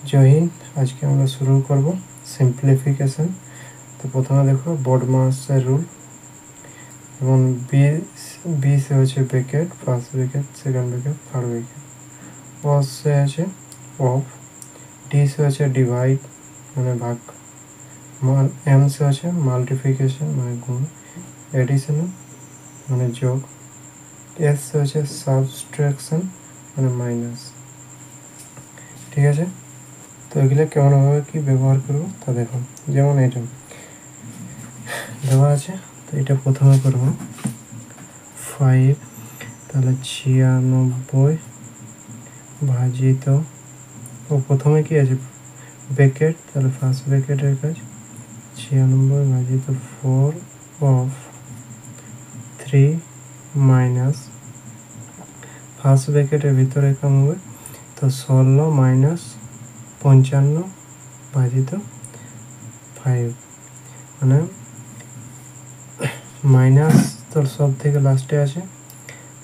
জয় হিন্দ। আজকে আমরা শুরু করব সিম্পলিফিকেশন। তো প্রথমে দেখো বডমাসের রুল, যেমন বি সে হচ্ছে bracket, first bracket, second bracket, third bracket. O সে আছে অফ, ডি সে হচ্ছে ডিভাইড মানে ভাগ, এম সে হচ্ছে মাল্টিপ্লিকেশন মানে গুণ, এডিশনাল মানে যোগ, এস সে হচ্ছে সাবস্ট্রাকশন মানে মাইনাস। ঠিক আছে, তো এগুলো কেমনভাবে কি ব্যবহার করবো তা দেখো। যেমন এটা দেওয়া আছে, তো এটা প্রথমে করব 5, তাহলে 96 ভাজিত, ও প্রথমে কি আছে ব্র্যাকেট, তাহলে ফার্স্ট ব্র্যাকেটের কাজ 96 ভাজিত 4 অফ 3 মাইনাস, ফার্স্ট ব্র্যাকেটের ভিতরে কাম হবে, তো 16 মাইনাস 55 ভাজিত 5, মানে মাইনাস তো সব থেকে লাস্টে আছে,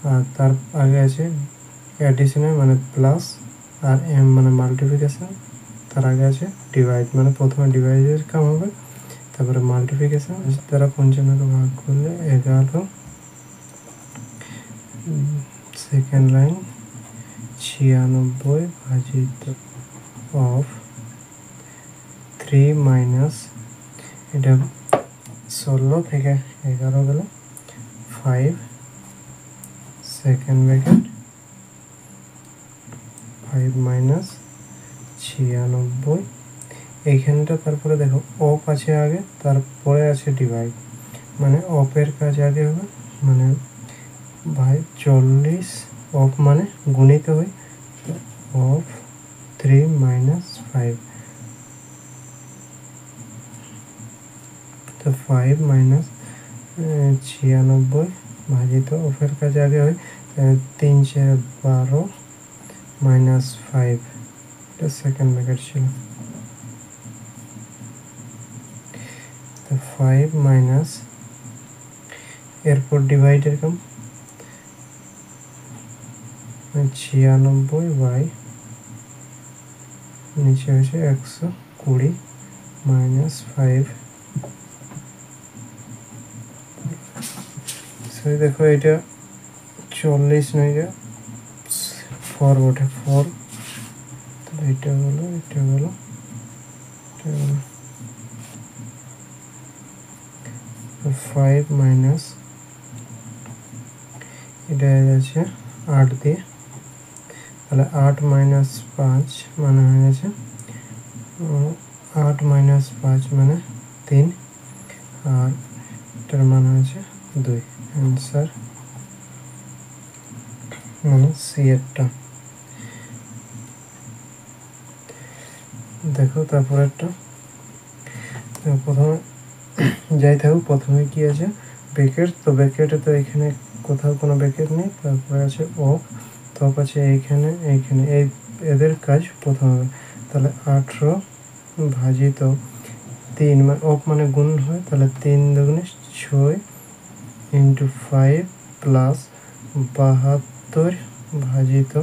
আর তার আগে আছে অ্যাডিশনাল মানে প্লাস, আর এম মানে মাল্টিপ্লিকেশন, তার আগে আছে ডিভাইড মানে প্রথমে ডিভাইডের কাম হবে, তারপরে মাল্টিপ্লিকেশন দ্বারা 55কে ভাগ করলে 11, সেকেন্ড লাইন 96 ভাজিত অফ 3 মাইনাস, এটা 16 থেকে 11 গেলে 5, সেকেন্ড ব্র্যাকেট 5 মাইনাস 96, এইখানটা তারপরে দেখো অফ আছে আগে, তারপরে আছে ডিভাইড, মানে অফের কাজ আগে হবে, মানে ভাই 40 অফ মানে গুণিত হয়, অফ 3 মাইনাস 5, তো 5 মাইনাস 96 ভাজিত অফের কাজ আগে হয় 3 4 12 মাইনাস 5, এটা সেকেন্ড ব্র্যাকেট ছিল, তো 5 মাইনাস, এরপর ডিভাইডের কাম 96 বাই নিচে হচ্ছে 120 মাইনাস 5। দেখো এটা 40 নয়, 4 বটে, 4, তাহলে এটা হলো, এটা হলো, এটা হলো 5 মাইনাস, এটা আছে 8 দিয়ে, তাহলে 8 মাইনাস 5 মানে হয়ে গেছে 8 মাইনাস 5 মানে 3, আর এটার মানে হচ্ছে 2। অ্যান্সার মানে সি এরটা। দেখো তারপর একটা, প্রথমে যাই থাকুক, প্রথমে কি আছে ব্র্যাকেট, তো ব্র্যাকেটে তো এখানে কোথাও কোনো ব্র্যাকেট নেই, তারপরে আছে অফ, তো অফ আছে এইখানে, এইখানে, এই এদের কাজ প্রথম হবে, তাহলে 18 ভাজিত 3, মানে অফ মানে গুণ হয়, তাহলে 3 দুগুণে 6 ইন্টু 5 প্লাস 72 ভাজিত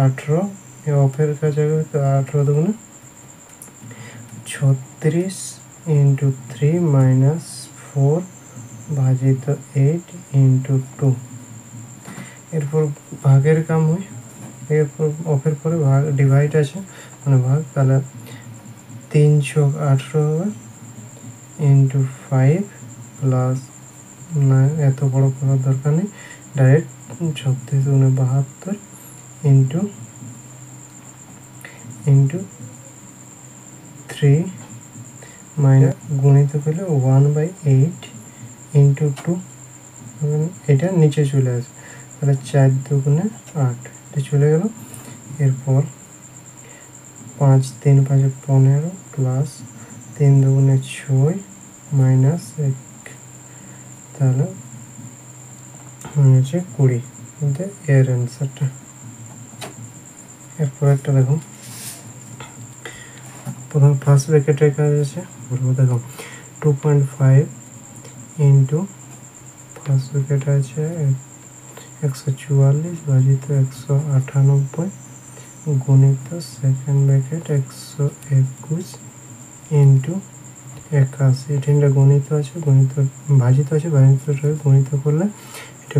18, এই অফের কাজ হবে, তো 18 দুগুণে 36 ইন্টু 3 মাইনাস 4 ভাজিত 8 ইন্টু 2, এরপর ভাগের কাম হয়, এরপর অফের পরে ভাগ ডিভাইড আছে মানে ভাগ, তাহলে 3 × 18 হবে ইন্টু 5 প্লাস, না এত বড় করার দরকার নেই, ডাইরেক্ট 36 × 72 ইন্টু 3 মাইনাস গুণিত করলে 1/8 ইন্টু 2, এটা নিচে চলে আসে, তাহলে 4 দুগুণে 8, এটা চলে গেল। এরপর 5 3 5 15 প্লাস 3 দুগুণে 6 মাইনাস 1, তাহলে হচ্ছে 20, এর অ্যান্সারটা। এরপর একটা দেখো, প্রথম ফার্স্ট ব্র্যাকেটের কাজ আছে, দেখো 2.5 ইন্টু ফার্স্ট ব্র্যাকেট আছে 144 ভাজিত 198 গুণিত সেকেন্ড ব্র্যাকেট 121 ইন্টু 81। এটা গণিত আছে, গণিত ভাজিত আছে, ভাজিতটাকে গণিত করলে এটা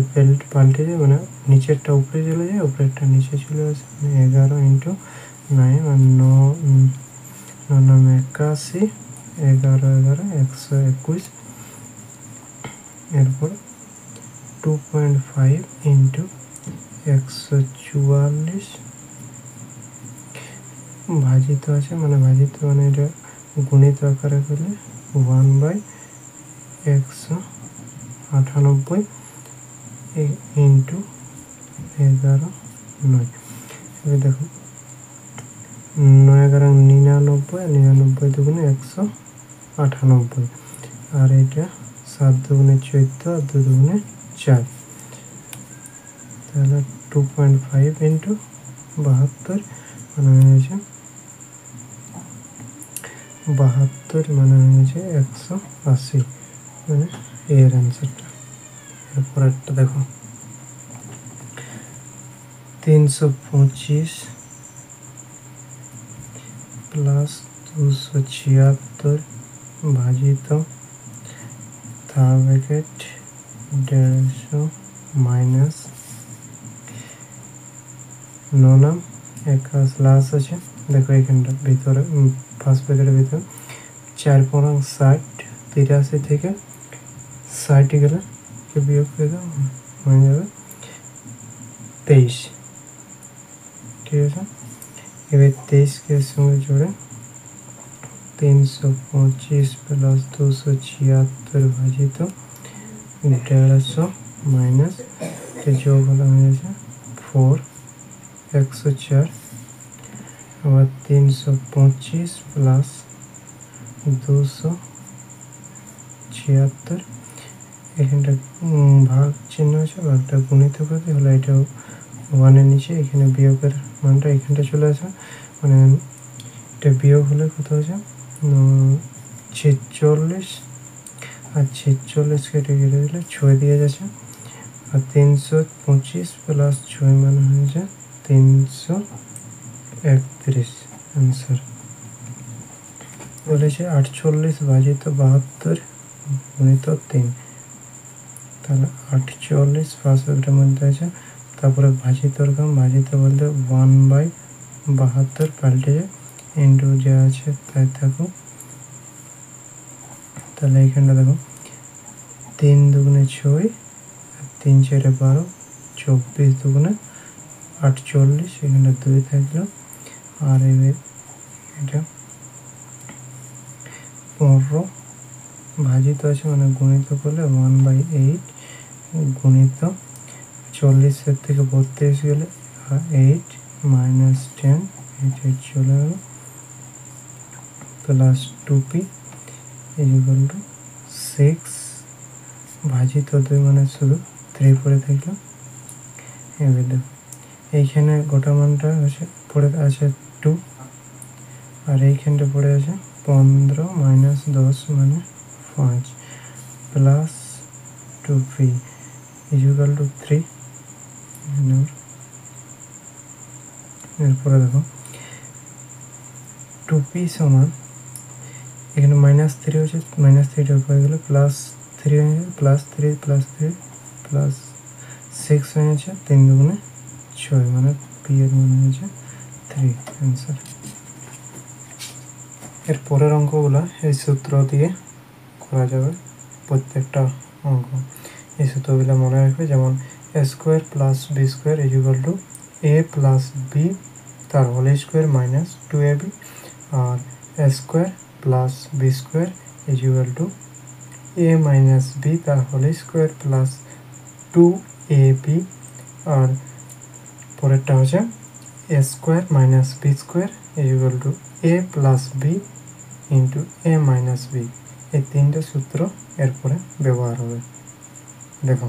পাল্টে যায়, মানে নিচেরটা উপরে চলে যায়, উপরেরটা নিচে চলে আসে। 11 ইন্টু 9 মানে 81, 11 11 121। এরপর 2.5 ইন্টু 144 ভাজিত আছে, মানে ভাজিত মানে এটা গুণিত আকারে করলে 1/198 ইন্টু 11 9। এবার দেখো 9 11 99, 99 দুগুণে 198, আর এটা 7 দুগুণে 14 আর 2 দুগুণে 4। তাহলে 2.5 ইন্টু 72 মানে হয়ে গেছে 72 মানে হয়ে গেছে 180, মানে এর অ্যান্সারটা। এরপর একটা দেখো 325 প্লাস 276 ভাজিত থার্ড ব্র্যাকেট 150 মাইনাস 9 1 প্লাস আছে। দেখো এখানটা ভিতরে ফার্স্ট ব্র্যাকেটের ভিতরে 4 পরং 60, 83 থেকে 60 গেলে বিয়োগ করে দাও, হয়ে যাবে 23। ঠিক আছে, এবার 23কে সঙ্গে জুড়ে 325 প্লাস 276 ভাজিত 150 মাইনাস যোগ হলে হয়ে গেছে 4 104। আবার 325 প্লাস 276, এখানটা ভাগ চিহ্ন আছে, ভাগটা গুণিত করতে হলে এটা 1-এর নিচে এখানে বিয়োগের মানটা এখানটা চলে আসে, মানে এটা বিয়োগ হলে কত হয়েছে 46, আর 46 কেটে দিলে 6 দিয়ে যাচ্ছে, আর 325 প্লাস 6 মানে হয়েছে 331 অ্যান্সার। বলেছে 48 ভাজিত 72 গুণিত 3। তাহলে 48 ফার্স্ট ব্র্যাকেটের মধ্যে আছে, তারপরে ভাজিতর কাম, ভাজিত বলতে 1/72 পাল্টে যায়, ইন্টু যা আছে তাই থাকুক। তাহলে এইখানটা দেখো 3 দুগুণে 6, 3 4 12, 24 দুগুণে 48, এখানে 2 থাকলো, আর এটা 15 ভাজিত আছে, মানে গুণিত করলে 1/8 গুণিত 40 থেকে 32 গেলে 8 মাইনাস 10, এটা চলে গেল, প্লাস 2p ইকুয়াল টু 6 ভাজিত 2 মানে শুধু 3 পড়ে থাকলো। এবার দেখো এইখানে গোটা মানটা হচ্ছে পড়ে আছে 2, আর এইখানটা পড়ে আছে 15 মাইনাস 10 মানে 5 প্লাস 2p ইকুয়াল টু 3। এরপরে দেখো 2p সমান এখানে -3 হচ্ছে, -3 হয়ে গেলে +3 হয়ে যাবে, +3 +3 প্লাস 6 হয়ে গেছে, 3 দুগুণে 6 মানে পি এর মান হয়েছে 3 অ্যান্সার। এর পরের অঙ্কগুলো এই সূত্র দিয়ে করা যাবে প্রত্যেকটা অঙ্ক। এই সূত্রগুলো মনে রাখবে, যেমন a square plus B square equal to a plus B তার হোল স্কোয়ার মাইনাস 2ab, আর a square plus B square equal to a minus B তার হোল স্কোয়ার প্লাস 2ab, আর পরেরটা হচ্ছে a square minus B square equal to a plus B into a minus B. এই তিনটে সূত্র এরপরে ব্যবহার হবে। দেখো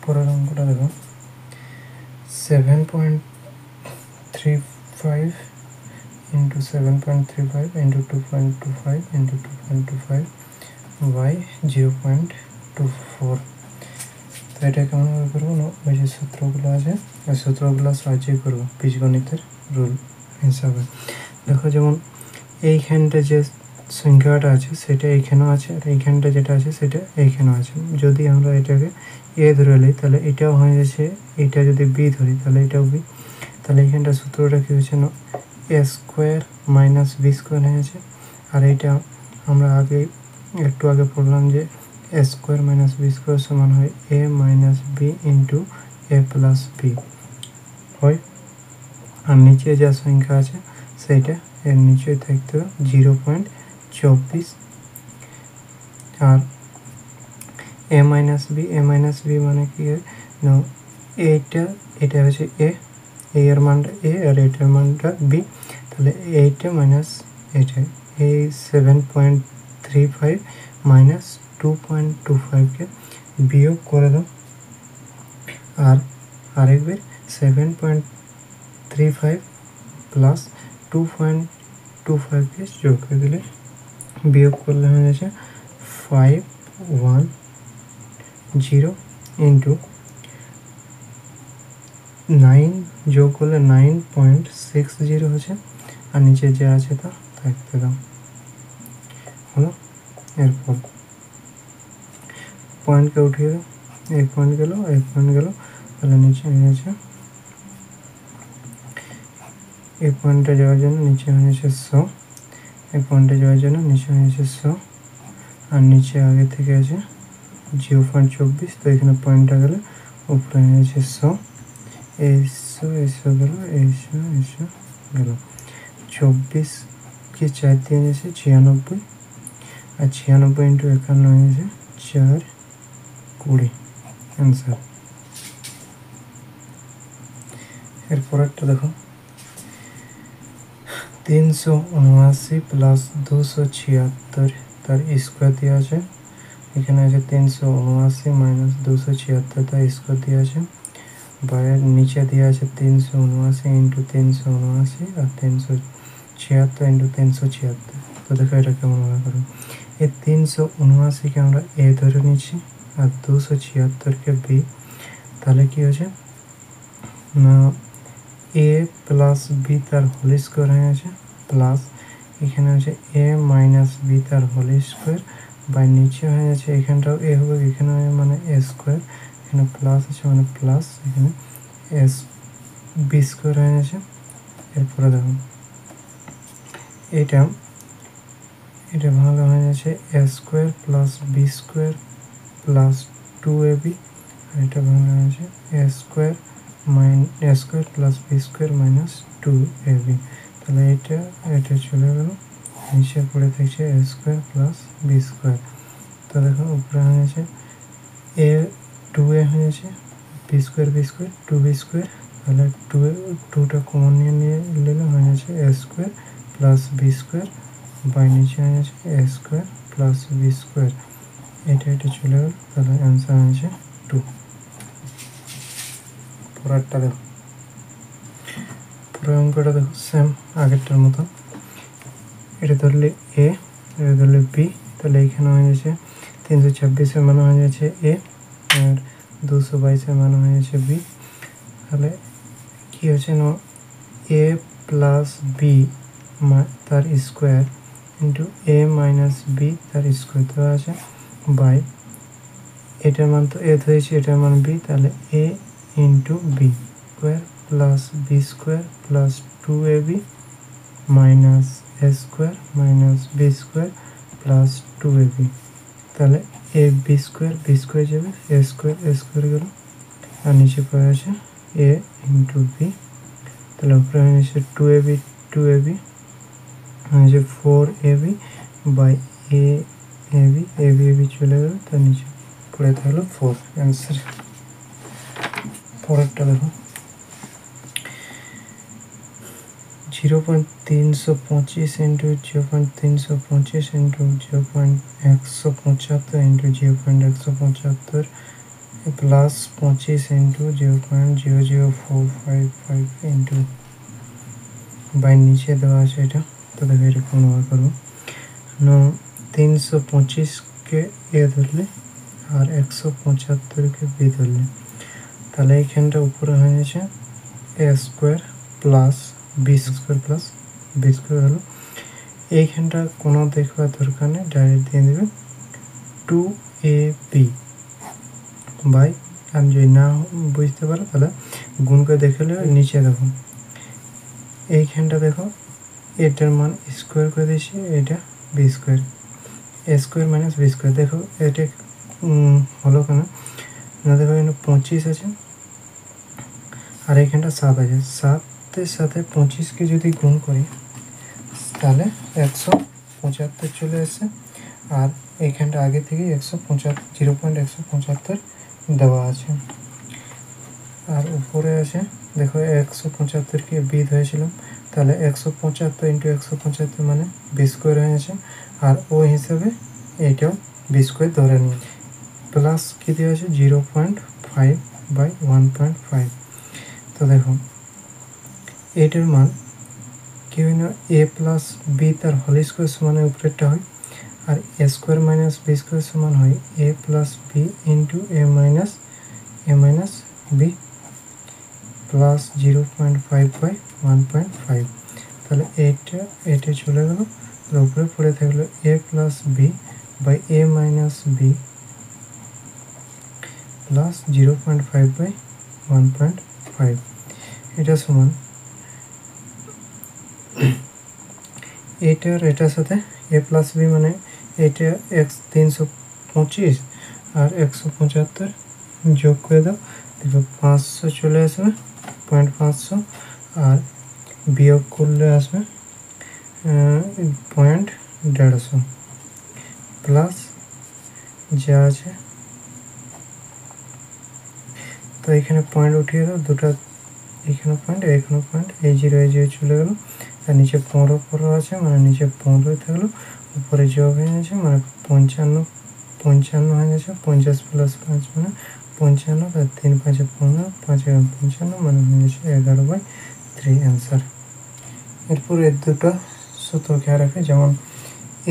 পরের অঙ্কটা দেখো 7.35 ইন্টু 7.35 ইন্টু 2.25 ইন্টু 2.25 বাই 0.24। তো এটা কেমন ভাবে করবো না, ওই যে সূত্রগুলো আছে ওই সূত্রগুলো সাহায্যে করবো বীজগণিতের রুল হিসাবে। দেখো যেমন এইখানটা যে সংখ্যাটা আছে সেটা এইখানেও আছে, আর এইখানটা যেটা আছে সেটা এইখানেও আছে। যদি আমরা এটাকে এ ধরে নিই তাহলে এটাও হয়ে যাচ্ছে, এটা যদি বি ধরি তাহলে এটাও বি। তাহলে এইখানটা সূত্রটা কী হচ্ছে না, এ স্কোয়ার মাইনাস বি স্কোয়ার হয়েছে। আর এইটা আমরা একটু আগে পড়লাম যে এ স্কোয়ার মাইনাস বি স্কোয়ার সমান হয় এ মাইনাস বি ইন্টু এ প্লাস বি হয়। আর নিচে যা সংখ্যা আছে সেইটা এর নিচে থাকতে 0.24। আর এ মাইনাস বি মানে কি হয় না, এটা হচ্ছে এ এর মানটা এ আর এটার মানটা বি। তাহলে এইটা মাইনাস এটা এই 7.35 মাইনাস 2.25কে বিয়োগ করে দাও। আর আরেকবার 7.35 প্লাস 2.25কে যোগ করে দিলে বিয়োগ করলে হয়ে যাচ্ছে 510 ইন্টু 9 যোগ করলে 9.60 হচ্ছে। আর নিচে যা আছে তা থাকতে দাও হলো। এরপর পয়েন্টকে উঠিয়ে দাও, এক পয়েন্ট গেল তাহলে নিচে হয়ে যাচ্ছে এই পয়েন্টটা যাওয়ার জন্য নিচে হয়ে যাচ্ছে 100, এই পয়েন্টে যাওয়ার জন্য নিচে হয়ে যাচ্ছে 100। আর নিচে আগে থেকে আছে 0.24, তো এখানে পয়েন্টটা গেলে উপরে হয়ে যাচ্ছে 100। এইশো গেল, এইশো গেল। 24কে 4 দিয়ে গেছে 96, আর 96 ইন্টু 51 হয়ে গেছে 420 অ্যান্সার। এরপর একটা দেখো 379 প্লাস 276 তার স্কোয়ার দেওয়া আছে। এখানে আছে 379 মাইনাস 276 তার স্কোয়ার দেওয়া আছে। বাইরের নিচে দেওয়া আছে 379 ইন্টু 379 আর 376 ইন্টু 376। তো দেখো এটা কেমন ভাবে করবো, এই 379কে আমরা এ ধরে নিচ্ছি আর 276কে বি। তাহলে কি হচ্ছে না, এ প্লাস বি তার হোল স্কোয়ার হয়ে গেছে, প্লাস এখানে হচ্ছে এ মাইনাস বি তার হোল স্কোয়ার বাই নিচে হয়ে যাচ্ছে এখানটাও এ হবে, এখানে মানে এ স্কোয়ার, এখানে প্লাস আছে মানে প্লাস, এখানে এস বি স্কোয়ার হয়ে গেছে। এরপরে দেখো এটা ভাঙা হয়ে যাচ্ছে A square plus B square plus 2ab, আর এটা ভাঙা হয়ে যাচ্ছে A square plus B square minus 2ab। তাহলে এটা চলে গেল, নিচে পড়ে থাকছে A square plus B square. তো দেখো উপরে হয়ে গেছে এ 2a হয়ে গেছে, বি স্কোয়ার 2b স্কোয়ার। তাহলে 2টা কমন নিয়ে নিলে হয়ে যাচ্ছে A square plus B square by নিচে হয়ে যাচ্ছে A square plus B square. এটা চলে গেল, তাহলে অ্যান্সার হয়েছে 2। পরেরটা দেখো, পরের অঙ্কটা দেখো সেম আগেরটার মতো। এটা ধরলে এ, এটা ধরলে বি, তাহলে এখানে হয়ে যাচ্ছে 326-এর মান হয়ে যাচ্ছে এ আর 222-এর মান হয়ে যাচ্ছে বি। তাহলে কি হচ্ছে না, এ প্লাস বি তার square into A minus B তার স্কোয়ার দেওয়া আছে বাই এটার মান তো এ ধরেছি, এটার মান বি, তাহলে A into B square plus B square plus 2ab minus A square minus B square plus 2ab। তাহলে এ বি স্কোয়ার যাবে, এ স্কোয়ার গেল, আর নিচে পড়ে আছে এ ইন্টু বি। তাহলে উপরে হয়ে যাচ্ছে 2ab হয়ে যাচ্ছে 4ab বাই ab চলে গেল, তার নিচে পড়ে থাকলো 4 অ্যান্সার। পরেরটা দেখো 0.325 into 0.325 into 0.175 into 0.175 plus 25 into 0.00455 into by নিচে দেওয়া আছে এটা। তো দেখো এটা কোন ভাবে করবো না, 325কে এ ধরলে আর 175কে বি ধরলে, তাহলে এইখানটা উপরে হয়ে গেছে A square plus B square plus B square হলো। এইখানটা কোনো দেখবার দরকার নেই, ডাইরেক্ট দিয়ে দেবে 2ab বাই, আমি যদি না বুঝতে পারো তাহলে গুণ করে দেখে নেবে। নিচে দেখো এইখানটা দেখো এটার মান স্কোয়ার করে দিয়েছি, এটা বি স্কোয়ার, এ স্কোয়ার মাইনাস বি স্কোয়ার। দেখো এটা হলো কেন না, দেখো এখানে 25 আছে আর এখানটা 7 আছে, 7-এর সাথে 25কে যদি গুণ করি তাহলে 175 চলে আসছে। আর এইখানটা আগে থেকে 0.175 দেওয়া আছে। আর উপরে আছে দেখো 175কে বি ধরেছিলাম, তাহলে 175 ইন্টু 175 মানে বি স্কোয়ার হয়ে আছে। আর ওই হিসাবে এইটাও বি স্কোয়ার ধরে নিই। প্লাস কী দেওয়া আছে 0.5 বাই 1.5। তো দেখো এইটার মান কী হয় না, এ প্লাস বি তার হোল স্কোয়ার সমানের উপরেরটা হয়, আর A square minus B square সমান হয় A plus B into A minus B plus 0.5 by 1.5। তাহলে এটা চলে গেল, উপরে পড়ে থাকলো A plus B by A minus B plus 0.5 by 1.5। এটা সমান এটার সাথে এ প্লাস বি মানে এটা 325 আর 175 যোগ করে দাও, দেখো 500 চলে আসবে, 500 আর বিয়োগ করলে আসবে 150 প্লাস যা আছে। তো এখানে পয়েন্ট উঠিয়ে দাও, দুটো এখানে পয়েন্ট এই জিরো চলে গেল। আর নিচে 15 আছে মানে নিচে 15 থাকলো, উপরে যোগ হয়ে গেছে মানে 55 হয়ে গেছে। 50 প্লাস 5 মানে 55, আর 3 5 15, 5 55 মানে হয়ে গেছে 11/3 অ্যান্সার। এরপর এর দুটো সূত্র খেয়াল রাখে, যেমন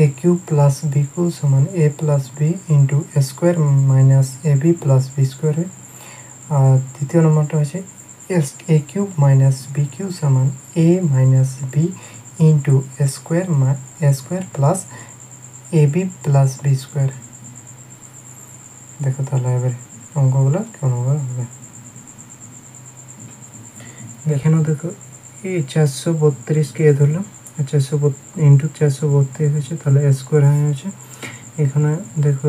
এ কিউব প্লাস বি কিউব সমান এ plus B into A square minus A B plus B square হয়। আর দ্বিতীয় নম্বরটা হচ্ছে এ কিউব মাইনাস বি কিউব সমান এ minus B into A square plus A B plus B square. দেখো তাহলে এবারে অঙ্কগুলো কেমনভাবে হবে। এখানেও দেখো এই 432কে এ ধরলাম, 400 ইন্টু 432 হয়েছে, তাহলে স্কোয়ার হয়ে গেছে। এখানে দেখো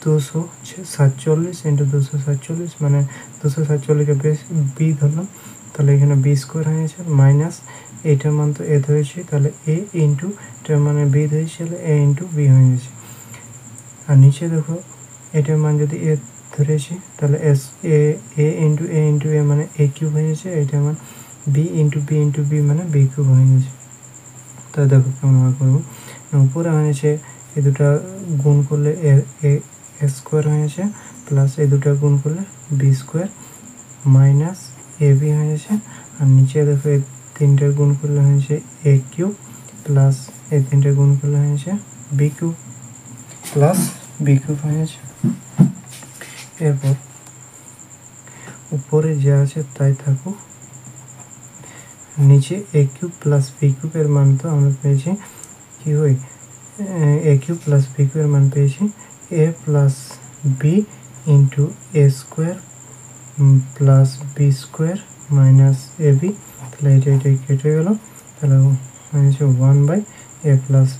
247 ইন্টু 247 মানে 247কে বি ধরলাম, তাহলে এখানে বি স্কোয়ার হয়ে গেছে। মাইনাস এইটার মান তো এ ধরেছি, তাহলে এ ইন্টু এটার মানে বি ধরেছি, তাহলে এ ইন্টু বি হয়ে গেছে। আর নিচে দেখো এটার মান যদি এ ধরেছি, তাহলে এ ইন্টু এ মানে এ কিউব হয়ে গেছে। এটার মান বি ইন্টু বি মানে বি কিউব হয়ে গেছে। তাই দেখো কেমন করবো, উপরে হয়েছে এই দুটা গুণ করলে এ স্কোয়ার হয়েছে, প্লাস এই দুটা গুণ করলে B square minus A B হয়েছে। আর নিচে দেখো এই তিনটে গুণ করলে হয়েছে এ কিউব প্লাস এই তিনটে গুণ করলে হয়েছে B cube plus B cube হয়েছে। এরপর উপরে যা আছে তাই থাকুক, নিচে এ কিউব প্লাস বি কিউবের মান তো আমরা পেয়েছি কি হয়, এ কিউব প্লাস বি কিউবের মান পেয়েছি A plus B into A square plus B square minus A B. তাহলে এটা কেটে গেল, তাহলে হয়েছে 1 বাই এ প্লাস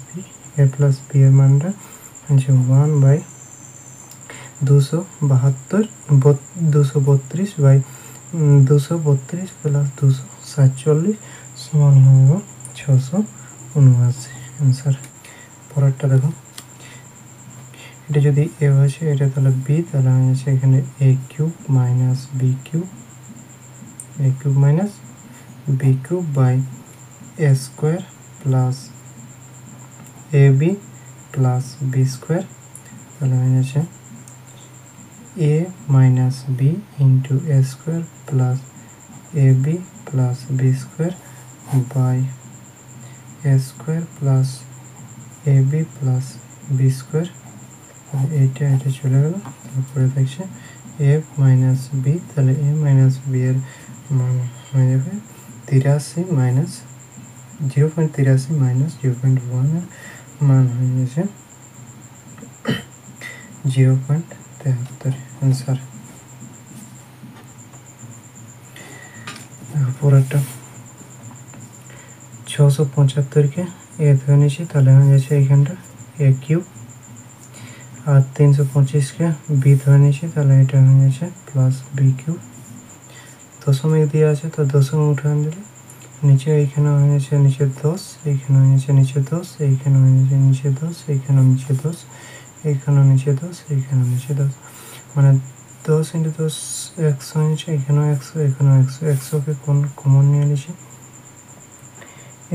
বি এর মানটা হয়েছে 1 বাই 232 বাই 232 প্লাস 247 সমান হবে 679 অ্যান্সার। পরেরটা দেখো, এটা যদি এ হয়েছে এটা তাহলে বি, তাহলে হয়েছে এখানে A cube minus B cube by A square plus A B plus B square. তাহলে হয়েছে A minus B into A square plus A B plus B square by A square plus A B plus B square এইটা এটা চলে গেল। তারপরে থাকছে a minus B, তাহলে a minus B এর মান হয়ে যাবে 83 মাইনাস 0.83 মাইনাস 0.1 এর মান হয়ে গেছে 0.73 অ্যান্সার। পরেরটা 675কে এ ধরে নিয়েছি, তাহলে হয়ে যাচ্ছে এইখানটা এ কিউব। আর 325কে বি ধরে নিয়েছি, তাহলে এটা হয়ে যাচ্ছে প্লাস বি কিউব। দশমিক দিয়ে আছে, তো দশমিক উঠান দিলে নিচে এইখানে হয়ে যাচ্ছে নিচে 10, এইখানে হয়ে যাচ্ছে নিচে 10, এইখানে হয়ে যাচ্ছে নিচে 10, এইখানে নিচে 10, এইখানে নিচে 10, এইখানে নিচে 10, মানে 10 × 10 100 হয়ে যাচ্ছে। এখানেও 100, এখানেও 100। 100কে কমন নিয়ে নিয়েছি,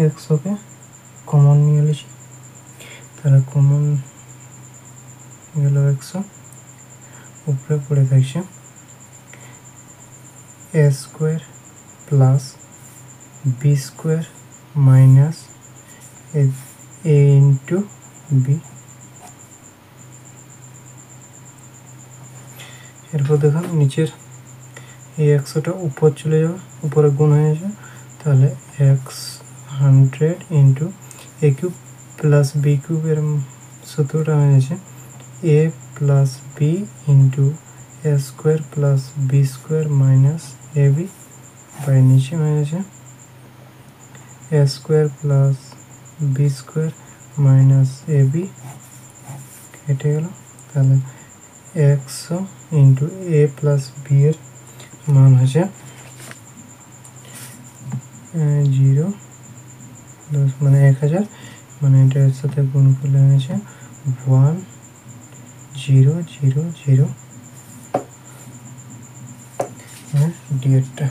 100কে কমন নিয়ে নিয়েছি, তাহলে কমন গেল 100। উপরে পড়ে থাকছে a square plus B square minus a into B. এরপর দেখুন নিচের এই 100টা উপর চলে যাবে, উপরে গুণ হয়ে যাবে, তাহলে 100 into A cube plus B কিউবের সূত্রটা হয়ে যাচ্ছে A plus B into A square plus B square minus A B, by নিচে হয়ে যাচ্ছে A square plus B square minus A B কেটে গেল। তাহলে 100 ইন্টু এ প্লাস বি এর মান হচ্ছে 0 মানে 1000, মানে এটার সাথে গুণ করলে হয়েছে 1000 ডি এরটা।